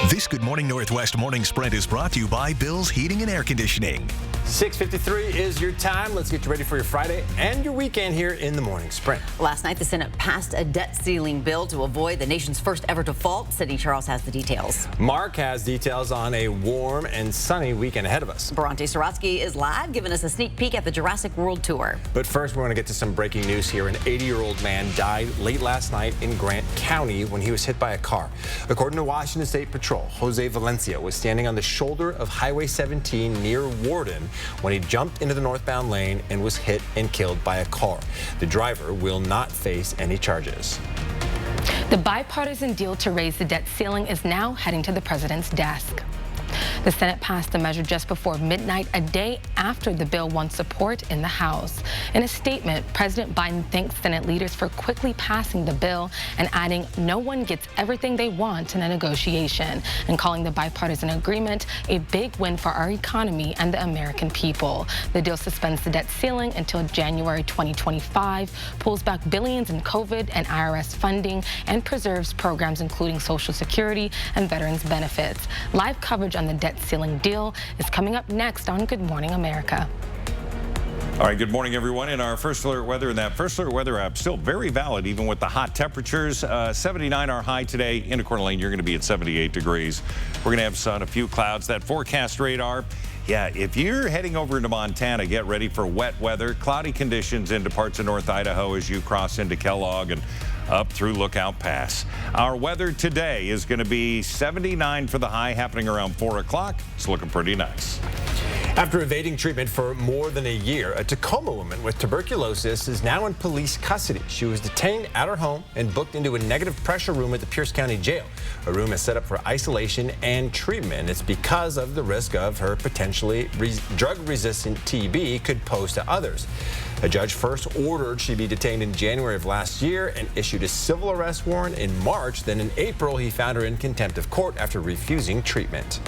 This Good Morning Northwest Morning Sprint is brought to you by Bill's Heating and Air Conditioning. 6:53 is your time. Let's get you ready for your Friday and your weekend here in the Morning Sprint. Last night, the Senate passed a debt ceiling bill to avoid the nation's first ever default. Sydney Charles has the details. Mark has details on a warm and sunny weekend ahead of us. Bronte Sorotsky is live, giving us a sneak peek at the Jurassic World Tour. But first, we're going to get to some breaking news here. An 80-year-old man died late last night in Grant County when he was hit by a car. According to Washington State Patrol, Jose Valencia was standing on the shoulder of Highway 17 near Warden when he jumped into the northbound lane and was hit and killed by a car. The driver will not face any charges. The bipartisan deal to raise the debt ceiling is now heading to the president's desk. The Senate passed the measure just before midnight, a day after the bill won support in the House. In a statement, President Biden thanked Senate leaders for quickly passing the bill and adding no one gets everything they want in a negotiation, and calling the bipartisan agreement a big win for our economy and the American people. The deal suspends the debt ceiling until January 2025, pulls back billions in COVID and IRS funding, and preserves programs including Social Security and veterans benefits. Live coverage on the debt ceiling deal is coming up next on Good Morning America. All right, good morning, everyone. In our First Alert Weather, and that First Alert Weather app still very valid, even with the hot temperatures. 79 our high today. In Coeur d'Alene, you're going to be at 78 degrees. We're going to have sun, a few clouds. That forecast radar. Yeah, if you're heading over into Montana, get ready for wet weather, cloudy conditions into parts of North Idaho as you cross into Kellogg and up through Lookout Pass. Our weather today is going to be 79 for the high, happening around 4 o'clock. It's looking pretty nice. After evading treatment for more than a year, a Tacoma woman with tuberculosis is now in police custody. She was detained at her home and booked into a negative pressure room at the Pierce County Jail. A room is set up for isolation and treatment. It's because of the risk of her potentially drug-resistant TB could pose to others. A judge first ordered she be detained in January of last year and issued a civil arrest warrant in March. Then in April, he found her in contempt of court after refusing treatment.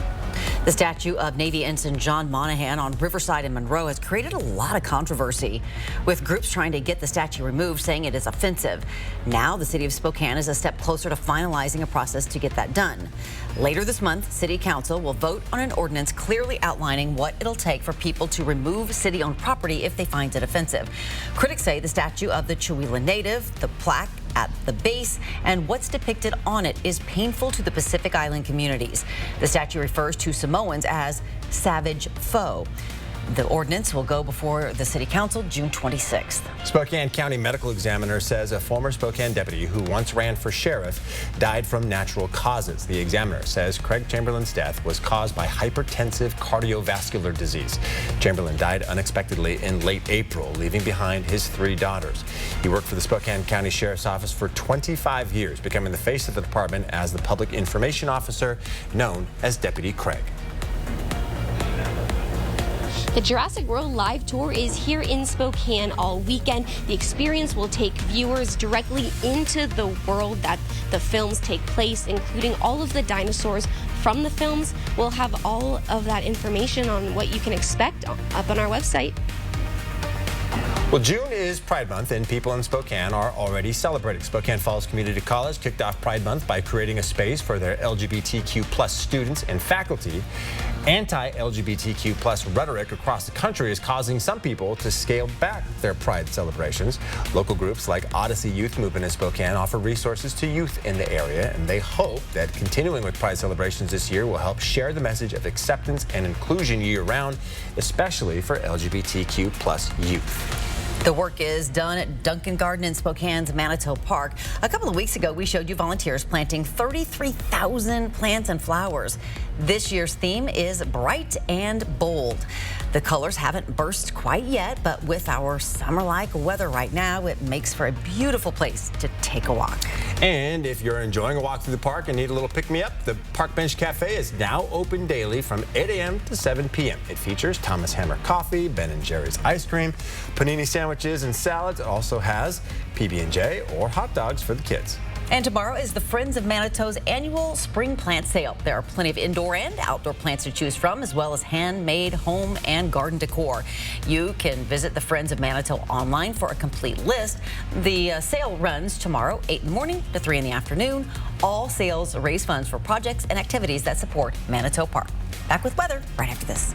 The statue of Navy Ensign John Monahan on Riverside in Monroe has created a lot of controversy, with groups trying to get the statue removed, saying it is offensive. Now the city of Spokane is a step closer to finalizing a process to get that done. Later this month, City Council will vote on an ordinance clearly outlining what it'll take for people to remove city-owned property if they find it offensive. Critics say the statue of the Chewelah Native, the plaque at the base, and what's depicted on it is painful to the Pacific Island communities. The statue refers to Samoans as savage foe. The ordinance will go before the City Council June 26th. Spokane County Medical Examiner says a former Spokane deputy who once ran for sheriff died from natural causes. The examiner says Craig Chamberlain's death was caused by hypertensive cardiovascular disease. Chamberlain died unexpectedly in late April, leaving behind his 3 daughters. He worked for the Spokane County Sheriff's Office for 25 years, becoming the face of the department as the public information officer known as Deputy Craig. The Jurassic World Live Tour is here in Spokane all weekend. The experience will take viewers directly into the world that the films take place, including all of the dinosaurs from the films. We'll have all of that information on what you can expect up on our website. Well, June is Pride Month, and people in Spokane are already celebrating. Spokane Falls Community College kicked off Pride Month by creating a space for their LGBTQ+ students and faculty. Anti-LGBTQ+ rhetoric across the country is causing some people to scale back their Pride celebrations. Local groups like Odyssey Youth Movement in Spokane offer resources to youth in the area, and they hope that continuing with Pride celebrations this year will help share the message of acceptance and inclusion year-round, especially for LGBTQ+ youth. The work is done at Duncan Garden in Spokane's Manitou Park. A couple of weeks ago, we showed you volunteers planting 33,000 plants and flowers. This year's theme is bright and bold. The colors haven't burst quite yet, but with our summer-like weather right now, it makes for a beautiful place to take a walk. And if you're enjoying a walk through the park and need a little pick-me-up, the Park Bench Cafe is now open daily from 8 a.m. to 7 p.m. It features Thomas Hammer Coffee, Ben & Jerry's Ice Cream, panini sandwiches and salads. It also has PB&J or hot dogs for the kids. And tomorrow is the Friends of Manitou's annual spring plant sale. There are plenty of indoor and outdoor plants to choose from, as well as handmade home and garden decor. You can visit the Friends of Manitou online for a complete list. The sale runs tomorrow, 8 in the morning to 3 in the afternoon. All sales raise funds for projects and activities that support Manitou Park. Back with weather right after this.